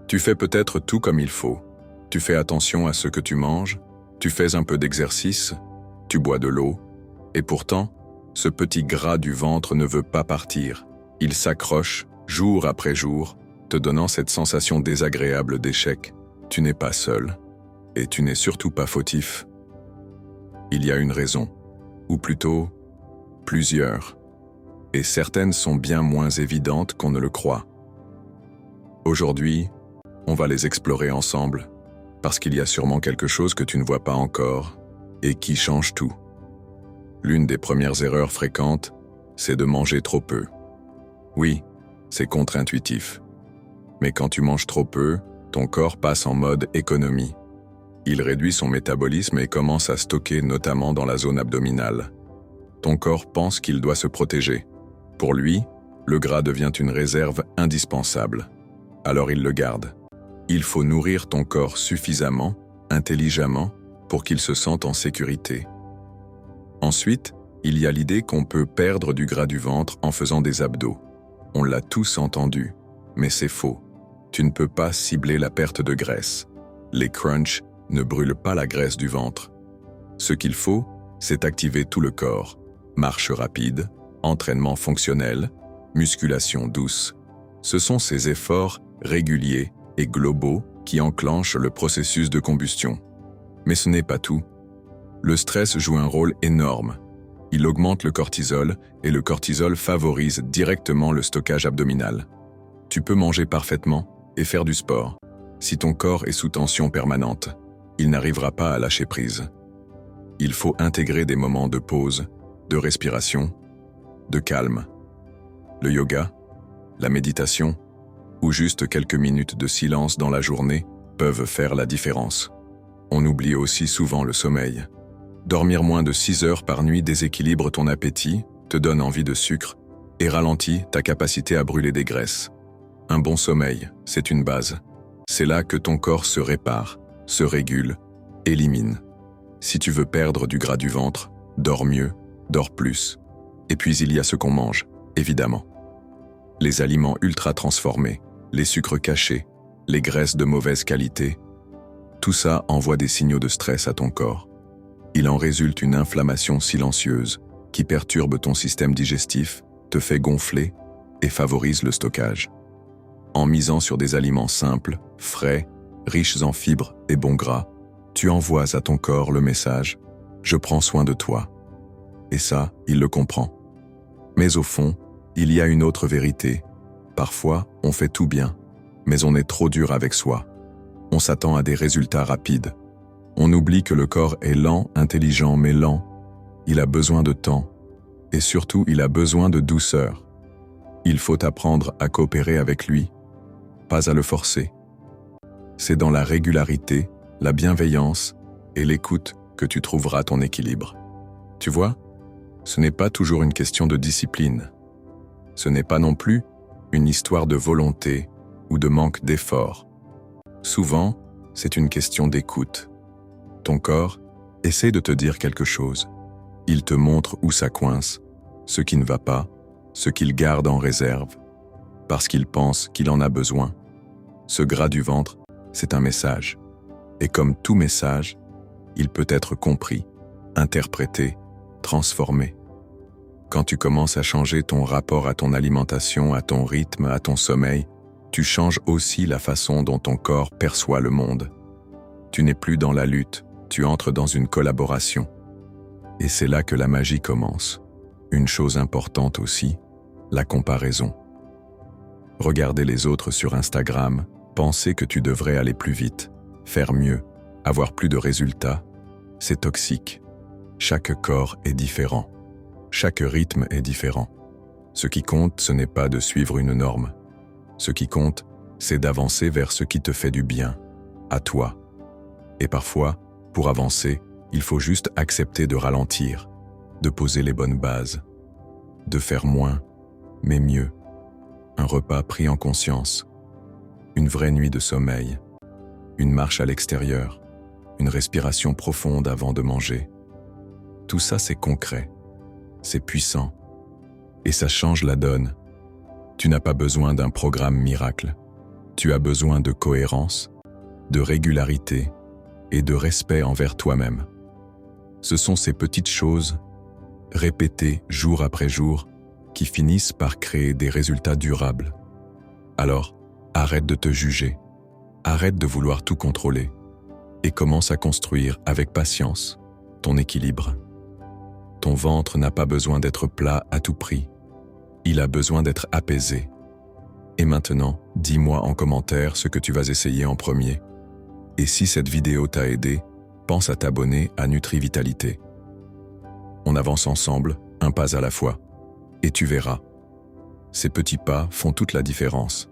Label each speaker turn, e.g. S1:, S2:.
S1: Tu fais peut-être tout comme il faut. Tu fais attention à ce que tu manges, tu fais un peu d'exercice, tu bois de l'eau, et pourtant, ce petit gras du ventre ne veut pas partir. Il s'accroche, jour après jour, te donnant cette sensation désagréable d'échec. Tu n'es pas seul, et tu n'es surtout pas fautif. Il y a une raison, ou plutôt, plusieurs, et certaines sont bien moins évidentes qu'on ne le croit. Aujourd'hui, on va les explorer ensemble, parce qu'il y a sûrement quelque chose que tu ne vois pas encore, et qui change tout. L'une des premières erreurs fréquentes, c'est de manger trop peu. Oui, c'est contre-intuitif. Mais quand tu manges trop peu, ton corps passe en mode économie. Il réduit son métabolisme et commence à stocker notamment dans la zone abdominale. Ton corps pense qu'il doit se protéger. Pour lui, le gras devient une réserve indispensable. Alors il le garde. Il faut nourrir ton corps suffisamment, intelligemment, pour qu'il se sente en sécurité. Ensuite, il y a l'idée qu'on peut perdre du gras du ventre en faisant des abdos. On l'a tous entendu, mais c'est faux. Tu ne peux pas cibler la perte de graisse. Les crunchs ne brûlent pas la graisse du ventre. Ce qu'il faut, c'est activer tout le corps. Marche rapide, entraînement fonctionnel, musculation douce. Ce sont ces efforts réguliers et globaux qui enclenchent le processus de combustion. Mais ce n'est pas tout. Le stress joue un rôle énorme. Il augmente le cortisol et le cortisol favorise directement le stockage abdominal. Tu peux manger parfaitement et faire du sport. Si ton corps est sous tension permanente, il n'arrivera pas à lâcher prise. Il faut intégrer des moments de pause, de respiration, de calme. Le yoga, la méditation, ou juste quelques minutes de silence dans la journée peuvent faire la différence. On oublie aussi souvent le sommeil. Dormir moins de 6 heures par nuit déséquilibre ton appétit, te donne envie de sucre et ralentit ta capacité à brûler des graisses. Un bon sommeil, c'est une base. C'est là que ton corps se répare, se régule, élimine. Si tu veux perdre du gras du ventre, dors mieux, dors plus. Et puis il y a ce qu'on mange, évidemment. Les aliments ultra transformés, les sucres cachés, les graisses de mauvaise qualité, tout ça envoie des signaux de stress à ton corps. Il en résulte une inflammation silencieuse qui perturbe ton système digestif, te fait gonfler et favorise le stockage. En misant sur des aliments simples, frais, riches en fibres et bons gras, tu envoies à ton corps le message « Je prends soin de toi ». Et ça, il le comprend. Mais au fond, il y a une autre vérité. Parfois, on fait tout bien, mais on est trop dur avec soi. On s'attend à des résultats rapides. On oublie que le corps est lent, intelligent, mais lent. Il a besoin de temps. Et surtout, il a besoin de douceur. Il faut apprendre à coopérer avec lui, pas à le forcer. C'est dans la régularité, la bienveillance et l'écoute que tu trouveras ton équilibre. Tu vois, ce n'est pas toujours une question de discipline. Ce n'est pas non plus une histoire de volonté ou de manque d'effort. Souvent, c'est une question d'écoute. Ton corps essaie de te dire quelque chose. Il te montre où ça coince, ce qui ne va pas, ce qu'il garde en réserve, parce qu'il pense qu'il en a besoin. Ce gras du ventre, c'est un message. Et comme tout message, il peut être compris, interprété, transformé. Quand tu commences à changer ton rapport à ton alimentation, à ton rythme, à ton sommeil, tu changes aussi la façon dont ton corps perçoit le monde. Tu n'es plus dans la lutte, tu entres dans une collaboration. Et c'est là que la magie commence. Une chose importante aussi, la comparaison. Regarder les autres sur Instagram, penser que tu devrais aller plus vite, faire mieux, avoir plus de résultats, c'est toxique. Chaque corps est différent. Chaque rythme est différent. Ce qui compte, ce n'est pas de suivre une norme. Ce qui compte, c'est d'avancer vers ce qui te fait du bien, à toi. Et parfois, pour avancer, il faut juste accepter de ralentir, de poser les bonnes bases, de faire moins, mais mieux. Un repas pris en conscience, une vraie nuit de sommeil, une marche à l'extérieur, une respiration profonde avant de manger. Tout ça, c'est concret, c'est puissant, et ça change la donne. Tu n'as pas besoin d'un programme miracle. Tu as besoin de cohérence, de régularité et de respect envers toi-même. Ce sont ces petites choses, répétées jour après jour, qui finissent par créer des résultats durables. Alors, arrête de te juger, arrête de vouloir tout contrôler et commence à construire avec patience ton équilibre. Ton ventre n'a pas besoin d'être plat à tout prix, il a besoin d'être apaisé. Et maintenant, dis-moi en commentaire ce que tu vas essayer en premier. Et si cette vidéo t'a aidé, pense à t'abonner à NutriVitalité. On avance ensemble, un pas à la fois. Et tu verras. Ces petits pas font toute la différence.